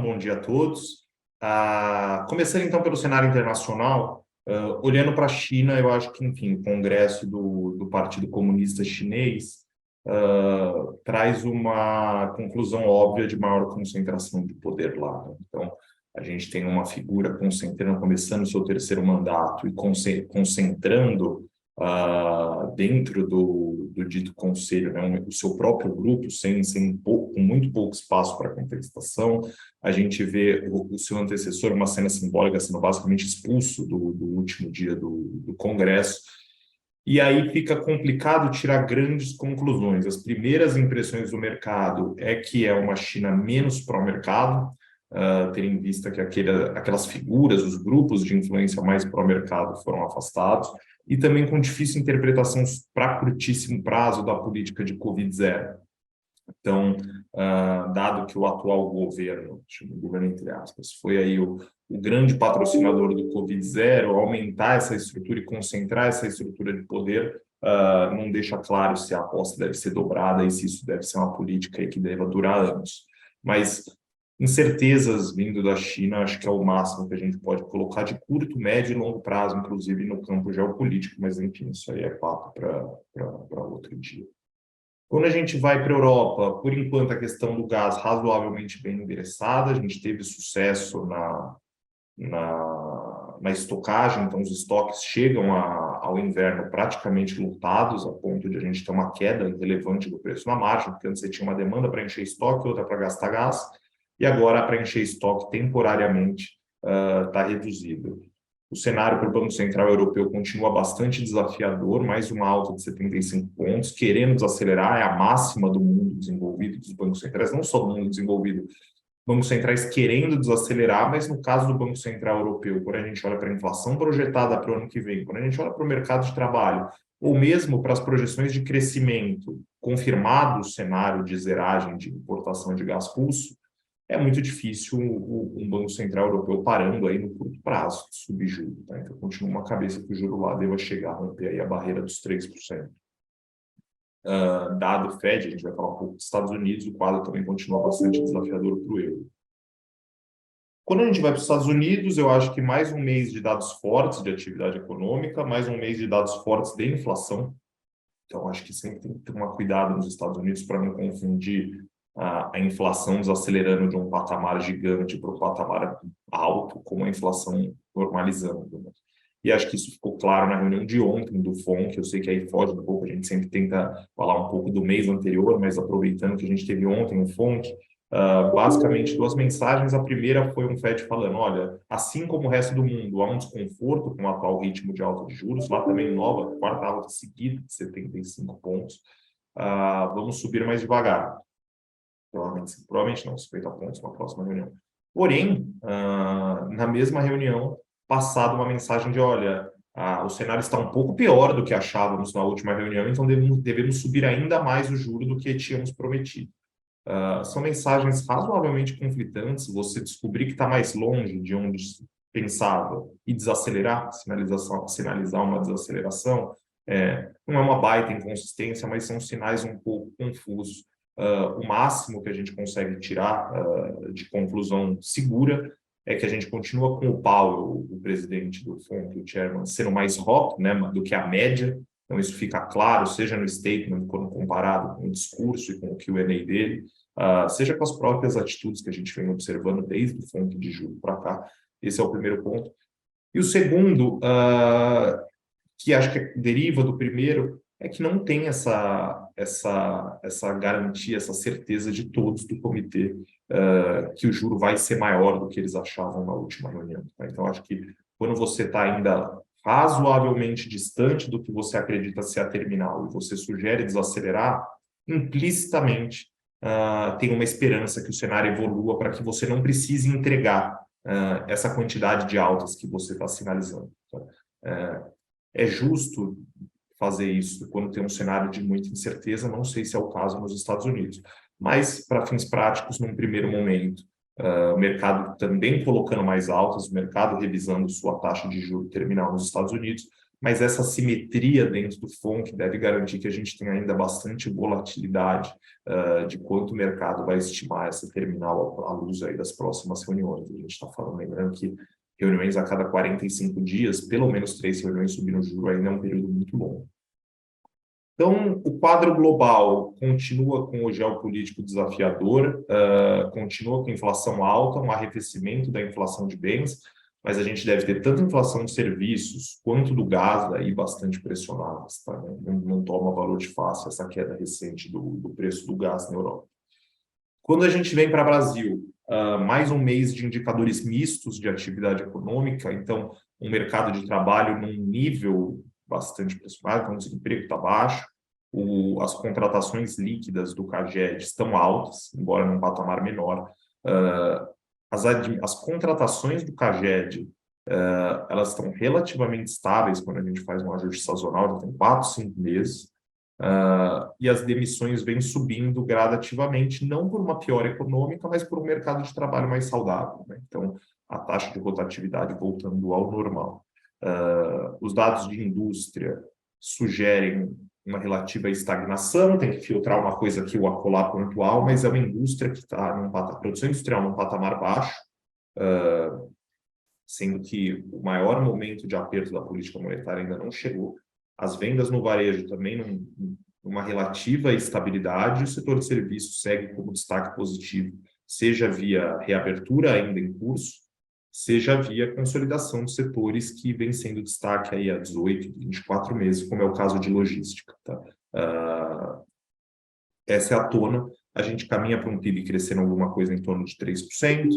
bom dia a todos. Começando então pelo cenário internacional, olhando para a China, eu acho que, enfim, o Congresso do Partido Comunista Chinês traz uma conclusão óbvia de maior concentração de poder lá, né? Então, a gente tem uma figura concentrando, começando o seu terceiro mandato e concentrando dentro do dito conselho, né, o seu próprio grupo, com muito pouco espaço para contestação. A gente vê o seu antecessor, uma cena simbólica, sendo basicamente expulso do último dia do Congresso. E aí fica complicado tirar grandes conclusões. As primeiras impressões do mercado é que é uma China menos pró-mercado, tendo em vista que aquelas figuras, os grupos de influência mais pró-mercado foram afastados, e também com difícil interpretação para curtíssimo prazo da política de Covid-0. Então, dado que o atual governo, chamo de governo entre aspas, foi aí o grande patrocinador do Covid-0, aumentar essa estrutura e concentrar essa estrutura de poder, não deixa claro se a aposta deve ser dobrada e se isso deve ser uma política aí que deva durar anos. Mas incertezas vindo da China, acho que é o máximo que a gente pode colocar de curto, médio e longo prazo, inclusive no campo geopolítico, mas enfim, isso aí é papo para outro dia. Quando a gente vai para a Europa, por enquanto a questão do gás razoavelmente bem endereçada, a gente teve sucesso na estocagem, então os estoques chegam ao inverno praticamente lotados, a ponto de a gente ter uma queda relevante do preço na margem, porque antes você tinha uma demanda para encher estoque, outra para gastar gás, e agora para encher estoque temporariamente está reduzido. O cenário para o Banco Central Europeu continua bastante desafiador, mais uma alta de 75 pontos, querendo desacelerar, é a máxima do mundo desenvolvido, dos bancos centrais, não só do mundo desenvolvido, bancos centrais querendo desacelerar, mas no caso do Banco Central Europeu, quando a gente olha para a inflação projetada para o ano que vem, quando a gente olha para o mercado de trabalho, ou mesmo para as projeções de crescimento, confirmado o cenário de zeragem de importação de gás russo, é muito difícil um Banco Central Europeu parando aí no curto prazo, subir juro, tá? Então, continua uma cabeça que o juro lá deva chegar a romper aí a barreira dos 3%. Dado o Fed, a gente vai falar um pouco dos Estados Unidos, o quadro também continua bastante desafiador para o euro. Quando a gente vai para os Estados Unidos, eu acho que mais um mês de dados fortes de atividade econômica, mais um mês de dados fortes de inflação. Então, acho que sempre tem que tomar cuidado nos Estados Unidos para não confundir a inflação desacelerando de um patamar gigante para um patamar alto, com a inflação normalizando, né? E acho que isso ficou claro na reunião de ontem do FONC, eu sei que aí foge um pouco, a gente sempre tenta falar um pouco do mês anterior, mas aproveitando que a gente teve ontem o FONC, basicamente duas mensagens. A primeira foi um Fed falando, olha, assim como o resto do mundo, há um desconforto com o atual ritmo de alta de juros, lá também nova, quarta alta seguida de 75 pontos, vamos subir mais devagar. Provavelmente não, 50 pontos na próxima reunião. Porém, na mesma reunião, passada uma mensagem de, olha, o cenário está um pouco pior do que achávamos na última reunião, então devemos subir ainda mais o juro do que tínhamos prometido. São mensagens razoavelmente conflitantes, você descobrir que está mais longe de onde pensava e desacelerar, sinalizar uma desaceleração, não é uma baita inconsistência, mas são sinais um pouco confusos. O máximo que a gente consegue tirar de conclusão segura é que a gente continua com o Powell, o presidente do FONC, o chairman, sendo mais hawk, né, do que a média. Então, isso fica claro, seja no statement, quando comparado com o discurso e com o Q&A dele, seja com as próprias atitudes que a gente vem observando desde o FONC de julho para cá. Esse é o primeiro ponto. E o segundo, que acho que deriva do primeiro, é que não tem essa garantia, essa certeza de todos do comitê que o juro vai ser maior do que eles achavam na última reunião, tá? Então, acho que quando você está ainda razoavelmente distante do que você acredita ser a terminal e você sugere desacelerar, implicitamente tem uma esperança que o cenário evolua para que você não precise entregar essa quantidade de altas que você está sinalizando. Então, é justo fazer isso quando tem um cenário de muita incerteza, não sei se é o caso nos Estados Unidos, mas para fins práticos, num primeiro momento, o mercado também colocando mais altas, o mercado revisando sua taxa de juros terminal nos Estados Unidos, mas essa simetria dentro do FONC deve garantir que a gente tenha ainda bastante volatilidade de quanto o mercado vai estimar essa terminal à luz aí das próximas reuniões. A gente está falando, lembrando que reuniões a cada 45 dias, pelo menos 3 reuniões subindo o juro ainda é um período muito longo. Então, o quadro global continua com o geopolítico desafiador, continua com inflação alta, um arrefecimento da inflação de bens, mas a gente deve ter tanto inflação de serviços quanto do gás aí bastante pressionadas, tá? Não toma valor de fácil essa queda recente do preço do gás na Europa. Quando a gente vem para o Brasil, mais um mês de indicadores mistos de atividade econômica, então um mercado de trabalho num nível bastante pressionado, então o desemprego está baixo, as contratações líquidas do CAGED estão altas, embora num patamar menor. As contratações do CAGED, elas estão relativamente estáveis quando a gente faz um ajuste sazonal, já tem 4, 5 meses. E as demissões vêm subindo gradativamente, não por uma piora econômica, mas por um mercado de trabalho mais saudável, né? Então, a taxa de rotatividade voltando ao normal. Os dados de indústria sugerem uma relativa estagnação, tem que filtrar uma coisa aqui ou acolá pontual, mas é uma indústria que está produção industrial num patamar baixo, sendo que o maior momento de aperto da política monetária ainda não chegou. As vendas no varejo também numa relativa estabilidade, o setor de serviços segue como destaque positivo, seja via reabertura ainda em curso, seja via consolidação de setores que vem sendo destaque aí há 18, 24 meses, como é o caso de logística. Tá? Essa é a tona. A gente caminha para um PIB crescendo alguma coisa em torno de 3%,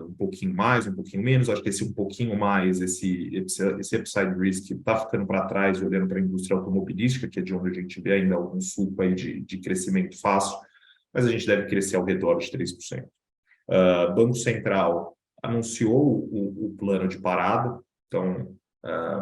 um pouquinho mais, um pouquinho menos. Acho que esse um pouquinho mais, esse upside risk está ficando para trás, olhando para a indústria automobilística, que é de onde a gente vê ainda algum suco aí de crescimento fácil, mas a gente deve crescer ao redor de 3%. Banco Central anunciou o plano de parada, então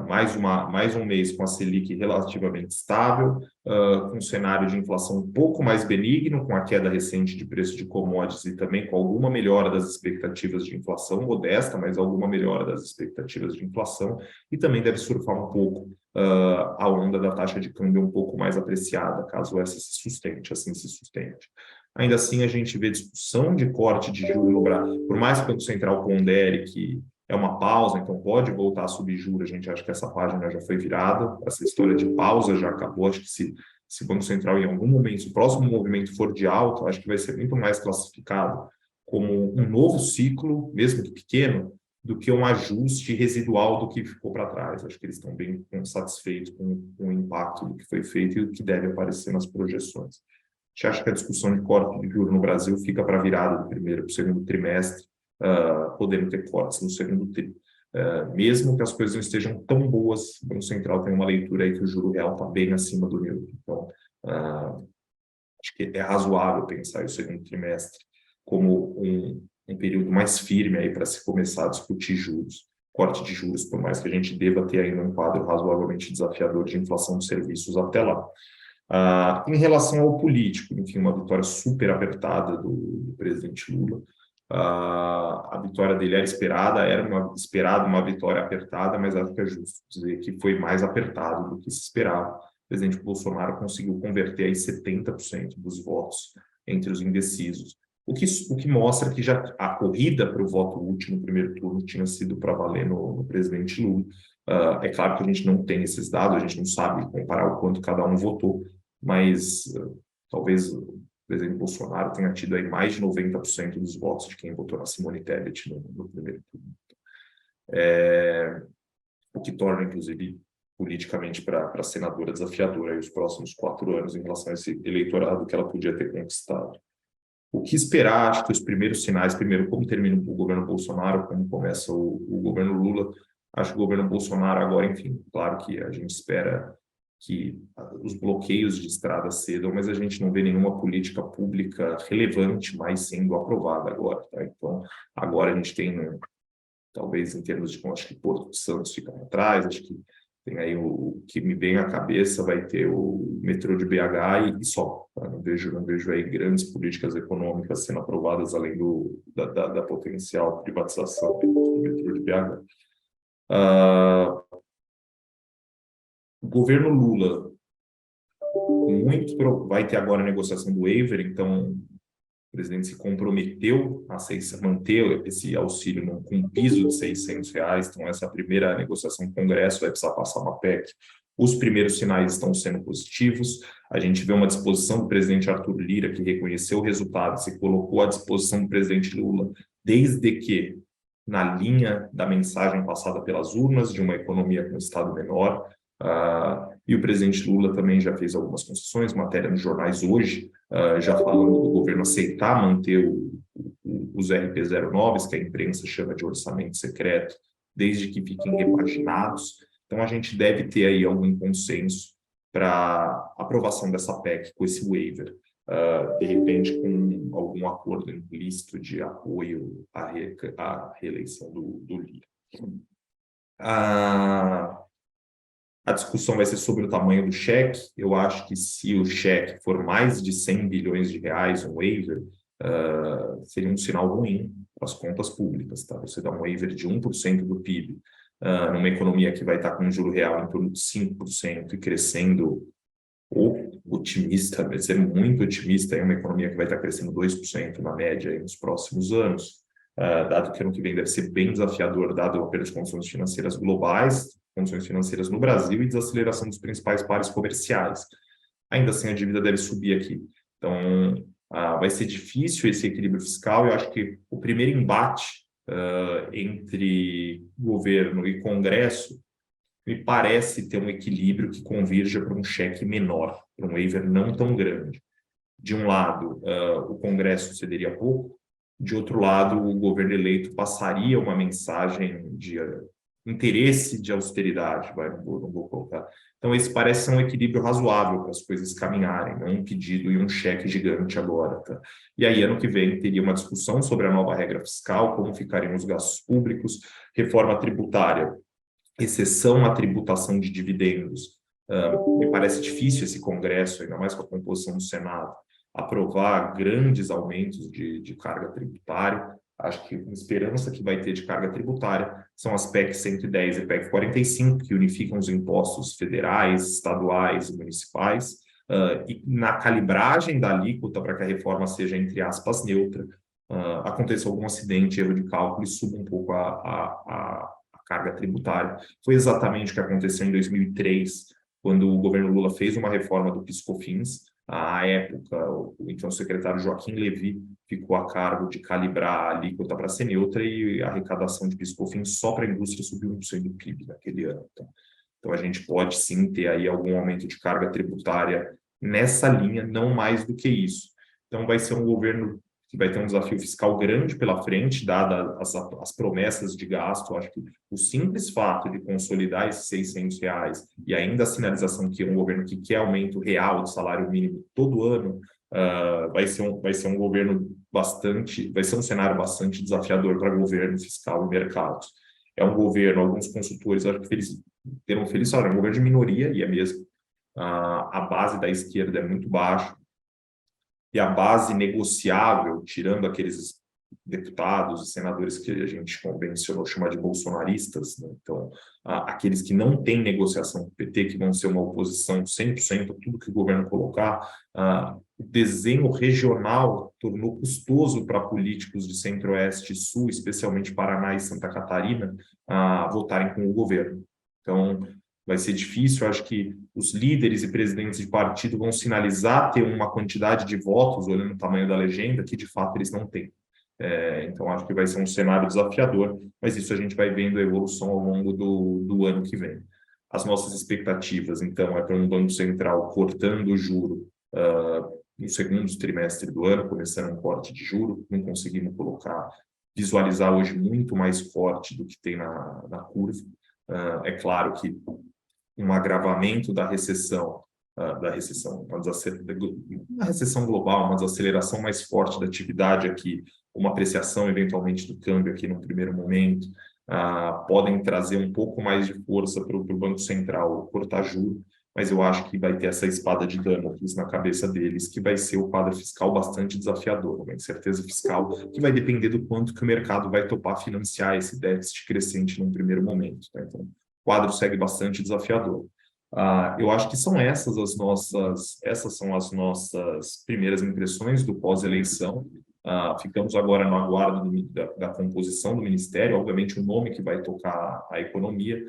mais um mês com a Selic relativamente estável, com um cenário de inflação um pouco mais benigno, com a queda recente de preço de commodities e também com alguma melhora das expectativas de inflação, modesta, mas alguma melhora das expectativas de inflação, e também deve surfar um pouco a onda da taxa de câmbio um pouco mais apreciada, caso essa se sustente, assim se sustente. Ainda assim, a gente vê discussão de corte de juros no Brasil, por mais que o Banco Central pondere que é uma pausa, então pode voltar a subir juros, a gente acha que essa página já foi virada, essa história de pausa já acabou, acho que se o Banco Central em algum momento, se o próximo movimento for de alta, acho que vai ser muito mais classificado como um novo ciclo, mesmo que pequeno, do que um ajuste residual do que ficou para trás. Acho que eles estão bem satisfeitos com o impacto do que foi feito e do que deve aparecer nas projeções. A gente acha que a discussão de corte de juros no Brasil fica para a virada do primeiro para o segundo trimestre, podendo ter cortes no segundo tri. Mesmo que as coisas não estejam tão boas, o Banco Central tem uma leitura aí que o juro real está bem acima do neutro. Então, acho que é razoável pensar o segundo trimestre como um período mais firme aí para se começar a discutir juros, corte de juros, por mais que a gente deva ter ainda um quadro razoavelmente desafiador de inflação de serviços até lá. Em relação ao político, enfim, uma vitória super apertada do presidente Lula. A vitória dele era esperada uma vitória apertada, mas acho que é justo dizer que foi mais apertado do que se esperava. O presidente Bolsonaro conseguiu converter aí 70% dos votos entre os indecisos, o que mostra que já a corrida para o voto útil no primeiro turno tinha sido para valer no presidente Lula. É claro que a gente não tem esses dados, a gente não sabe comparar o quanto cada um votou, mas talvez o presidente Bolsonaro tenha tido aí mais de 90% dos votos de quem votou na Simone Tebet no primeiro turno. O que torna, inclusive, politicamente para a senadora desafiadora aí os próximos 4 anos em relação a esse eleitorado que ela podia ter conquistado. O que esperar? Acho que os primeiros sinais, primeiro, como termina o governo Bolsonaro, como começa o governo Lula. Acho que o governo Bolsonaro agora, enfim, claro que a gente espera que os bloqueios de estrada cedam, mas a gente não vê nenhuma política pública relevante mais sendo aprovada agora. Tá? Então, agora a gente tem, talvez em termos de, acho que Porto de Santos fica para trás, acho que tem aí o que me vem à cabeça, vai ter o metrô de BH e só. Tá? Não vejo aí grandes políticas econômicas sendo aprovadas além da potencial privatização do metrô de BH. O governo Lula vai ter agora a negociação do waiver, então o presidente se comprometeu a manter esse auxílio com um piso de R$ 600, então essa é a primeira negociação do Congresso, vai precisar passar uma PEC. Os primeiros sinais estão sendo positivos, a gente vê uma disposição do presidente Arthur Lira, que reconheceu o resultado, se colocou à disposição do presidente Lula, desde que na linha da mensagem passada pelas urnas, de uma economia com um Estado menor, e o presidente Lula também já fez algumas concessões, matéria nos jornais hoje, já falando do governo aceitar manter os RP09, que a imprensa chama de orçamento secreto, desde que fiquem repaginados. Então, a gente deve ter aí algum consenso para aprovação dessa PEC com esse waiver, de repente com algum acordo implícito de apoio à reeleição do Lira. A discussão vai ser sobre o tamanho do cheque. Eu acho que se o cheque for mais de 100 bilhões de reais, um waiver, seria um sinal ruim para as contas públicas. Tá? Você dá um waiver de 1% do PIB, numa economia que vai estar com um juro real em torno de 5% e crescendo, ou otimista, vai ser muito otimista, é uma economia que vai estar crescendo 2% na média aí nos próximos anos, dado que ano que vem deve ser bem desafiador, dado pelas condições financeiras globais, condições financeiras no Brasil e desaceleração dos principais pares comerciais. Ainda assim, a dívida deve subir aqui. Então, vai ser difícil esse equilíbrio fiscal. Eu acho que o primeiro embate entre governo e Congresso me parece ter um equilíbrio que convirja para um cheque menor, para um waiver não tão grande. De um lado, o Congresso cederia pouco, de outro lado, o governo eleito passaria uma mensagem de interesse de austeridade, não vou colocar. Então, esse parece ser um equilíbrio razoável para as coisas caminharem, não um pedido e um cheque gigante agora. Tá? E aí, ano que vem, teria uma discussão sobre a nova regra fiscal, como ficariam os gastos públicos, reforma tributária, exceção à tributação de dividendos. Me parece difícil esse Congresso, ainda mais com a composição do Senado, aprovar grandes aumentos de carga tributária. Acho que a esperança que vai ter de carga tributária são as PEC 110 e PEC 45, que unificam os impostos federais, estaduais e municipais, e na calibragem da alíquota para que a reforma seja, entre aspas, neutra, aconteça algum acidente, erro de cálculo e suba um pouco a carga tributária. Foi exatamente o que aconteceu em 2003, quando o governo Lula fez uma reforma do PIS/COFINS. À época, então, o secretário Joaquim Levy ficou a cargo de calibrar a alíquota para ser neutra e a arrecadação de PIS/COFINS só para a indústria subiu 1% do PIB naquele ano. Então, a gente pode sim ter aí algum aumento de carga tributária nessa linha, não mais do que isso. Então, vai ser um governo que vai ter um desafio fiscal grande pela frente, dada as promessas de gasto. Acho que o simples fato de consolidar esses R$ 600 e ainda a sinalização que é um governo que quer aumento real do salário mínimo todo ano, vai ser um governo vai ser um cenário bastante desafiador para governo fiscal e mercados. É um governo, alguns consultores acho que terão feliz salário, é um governo de minoria, e é mesmo. A base da esquerda é muito baixa, e a base negociável, tirando aqueles deputados e senadores que a gente convencionou chamar de bolsonaristas, né? Então, aqueles que não têm negociação com o PT, que vão ser uma oposição 100% a tudo que o governo colocar, o desenho regional tornou custoso para políticos de Centro-Oeste e Sul, especialmente Paraná e Santa Catarina, votarem com o governo. Então, vai ser difícil. Acho que os líderes e presidentes de partido vão sinalizar ter uma quantidade de votos, olhando o tamanho da legenda, que de fato eles não têm. Então, acho que vai ser um cenário desafiador, mas isso a gente vai vendo a evolução ao longo do ano que vem. As nossas expectativas, então, é para um Banco Central cortando o juro no segundo trimestre do ano, começando um corte de juro, não conseguimos visualizar hoje muito mais forte do que tem na curva. É claro que um agravamento da recessão, uma recessão global, uma desaceleração mais forte da atividade aqui, uma apreciação eventualmente do câmbio aqui no primeiro momento, podem trazer um pouco mais de força para o Banco Central cortar juros, mas eu acho que vai ter essa espada de Damocles na cabeça deles, que vai ser o quadro fiscal bastante desafiador, uma incerteza fiscal que vai depender do quanto que o mercado vai topar financiar esse déficit crescente num primeiro momento. Tá? Então, o quadro segue bastante desafiador. Eu acho que são essas são as nossas primeiras impressões do pós-eleição. Ficamos agora no aguardo da composição do ministério, obviamente o nome que vai tocar a economia.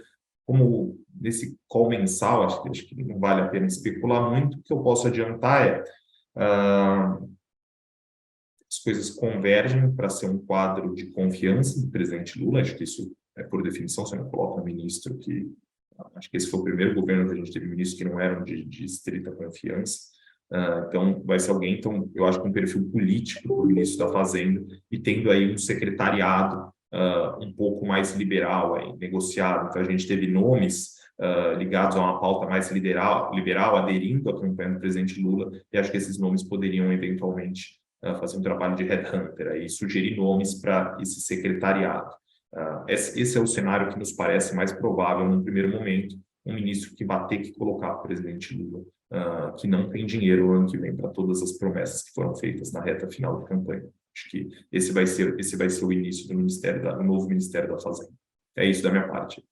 Como nesse call mensal, acho que não vale a pena especular muito. O que eu posso adiantar as coisas convergem para ser um quadro de confiança do presidente Lula. Acho que isso é por definição, você não coloca um ministro que... Acho que esse foi o primeiro governo que a gente teve ministros que não eram de estrita confiança. Então, vai ser alguém, então, eu acho que um perfil político para o ministro da Fazenda e tendo aí um secretariado um pouco mais liberal, aí, negociado. Então, a gente teve nomes ligados a uma pauta mais liberal aderindo à campanha do presidente Lula, e acho que esses nomes poderiam, eventualmente, fazer um trabalho de headhunter, aí, sugerir nomes para esse secretariado. Esse é o cenário que nos parece mais provável num primeiro momento, um ministro que vai ter que colocar o presidente Lula, que não tem dinheiro no ano que vem para todas as promessas que foram feitas na reta final da campanha. Acho que esse vai ser o início do novo Ministério da Fazenda. É isso da minha parte.